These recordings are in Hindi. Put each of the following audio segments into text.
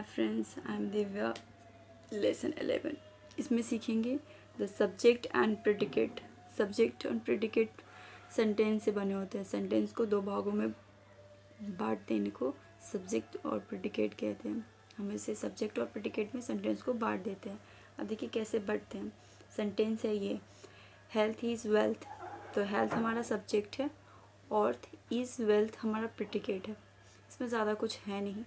Hi friends, I am Divya. Lesson 11 इसमें सीखेंगे the subject and predicate. Subject और प्रेडिकेट सेंटेंस से बने होते हैं। सेंटेंस को दो भागों में बांट देने को सब्जेक्ट और प्रेडिकेट कहते हैं। हम इसे सब्जेक्ट और प्रेडिकेट में सेंटेंस को बांट देते हैं। अब देखिए कैसे बांटते हैं। सेंटेंस है ये, हेल्थ इज़ वेल्थ। तो हेल्थ हमारा सब्जेक्ट है और इज़ वेल्थ हमारा प्रेडिकेट है। इसमें ज़्यादा कुछ है नहीं।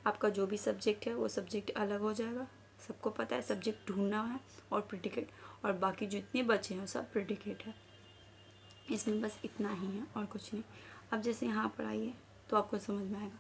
आपका जो भी सब्जेक्ट है वो सब्जेक्ट अलग हो जाएगा। सबको पता है सब्जेक्ट ढूंढना है और प्रेडिकेट, और बाकी जितने बचे हैं सब प्रेडिकेट है। इसमें बस इतना ही है और कुछ नहीं। अब जैसे यहाँ पर आइए तो आपको समझ में आएगा।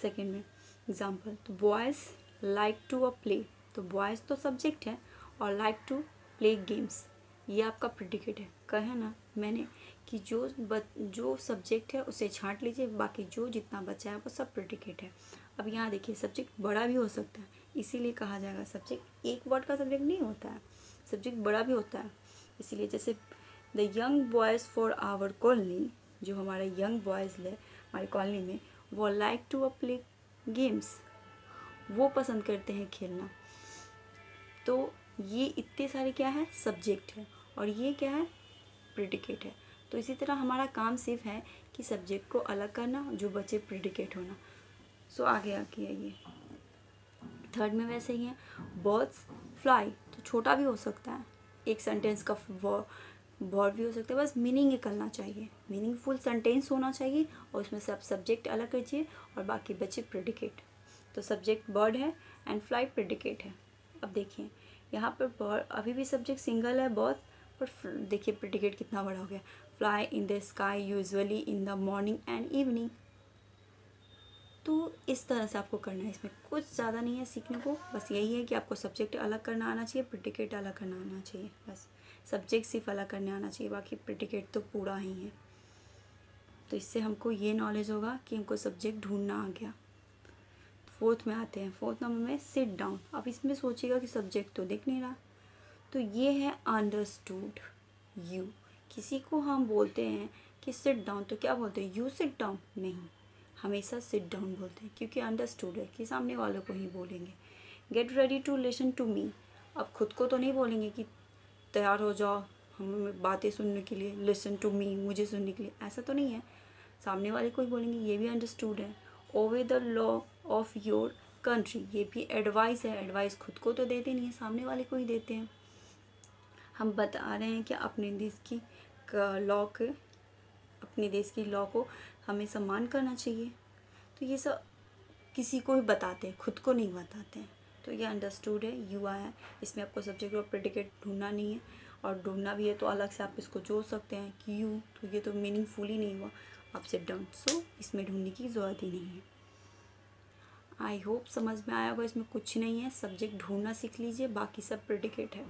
सेकेंड में एग्जाम्पल, तो boys like to a play. तो बॉयज़ तो सब्जेक्ट है और लाइक टू प्ले गेम्स ये आपका प्रेडिकेट है। कहे ना मैंने कि जो सब्जेक्ट है उसे छांट लीजिए, बाकी जो जितना बचा है वो सब प्रेडिकेट है। अब यहाँ देखिए सब्जेक्ट बड़ा भी हो सकता है, इसीलिए कहा जाएगा सब्जेक्ट एक वर्ड का सब्जेक्ट नहीं होता है, सब्जेक्ट बड़ा भी होता है। इसीलिए जैसे the young boys for our colony, जो हमारे यंग बॉयज़ है हमारी कॉलोनी में, वो like to a play games, वो पसंद करते हैं खेलना। तो ये इतने सारे क्या है, सब्जेक्ट है, और ये क्या है, प्रेडिकेट है। तो इसी तरह हमारा काम सिर्फ है कि सब्जेक्ट को अलग करना, जो बचे प्रेडिकेट होना। सो आगे आइए। थर्ड में वैसे ही है, बर्ड्स फ्लाई। तो छोटा भी हो सकता है, एक सेंटेंस का वर्ड भी हो सकता है, बस मीनिंग निकलना चाहिए, मीनिंगफुल सेंटेंस होना चाहिए, और उसमें से आप सब्जेक्ट अलग कीजिए और बाकी बचे प्रेडिकेट। तो सब्जेक्ट बर्ड है एंड फ्लाई प्रेडिकेट है। अब देखिए यहाँ पर बर्ड अभी भी सब्जेक्ट सिंगल है बर्ड, पर देखिए प्रेडिकेट कितना बड़ा हो गया। Fly in the sky usually in the morning and evening. तो इस तरह से आपको करना है। इसमें कुछ ज़्यादा नहीं है सीखने को, बस यही है कि आपको सब्जेक्ट अलग करना आना चाहिए, प्रेडिकेट अलग करना आना चाहिए। बस सब्जेक्ट सिर्फ अलग करने आना चाहिए, बाकी प्रेडिकेट तो पूरा ही है। तो इससे हमको ये नॉलेज होगा कि हमको सब्जेक्ट ढूंढना आ गया। फोर्थ में आते हैं। फोर्थ नंबर में सिट डाउन। अब इसमें सोचिएगा कि सब्जेक्ट तो दिख नहीं रहा, तो ये है अंडरस्टूड यू। किसी को हम बोलते हैं कि सिट डाउन, तो क्या बोलते हैं, यू सिट डाउन? नहीं, हमेशा सिट डाउन बोलते हैं, क्योंकि अंडरस्टूड है कि सामने वालों को ही बोलेंगे। Get ready to listen to me. अब खुद को तो नहीं बोलेंगे कि तैयार हो जाओ हमें बातें सुनने के लिए, लिसन टू मी, मुझे सुनने के लिए, ऐसा तो नहीं है। सामने वाले को ही बोलेंगे, ये भी अंडरस्टूड है। Obey the law of your country, ये भी एडवाइस है। एडवाइस खुद को तो देते नहीं है, सामने वाले को ही देते हैं। हम बता रहे हैं कि अपने देश की लॉ के, अपने देश की लॉ को हमें सम्मान करना चाहिए। तो ये सब किसी को ही बताते हैं, खुद को नहीं बताते हैं। तो ये अंडरस्टूड है, यू आया है। इसमें आपको सब्जेक्ट और प्रेडिकेट ढूंढना नहीं है, और ढूंढना भी है तो अलग से आप इसको जोड़ सकते हैं कि यू, तो ये तो मीनिंगफुल ही नहीं हुआ, आप सिट डाउन। सो इसमें ढूंढने की ज़रूरत ही नहीं है। आई होप समझ में आया होगा। इसमें कुछ नहीं है, सब्जेक्ट ढूंढना सीख लीजिए, बाकी सब प्रेडिकेट है।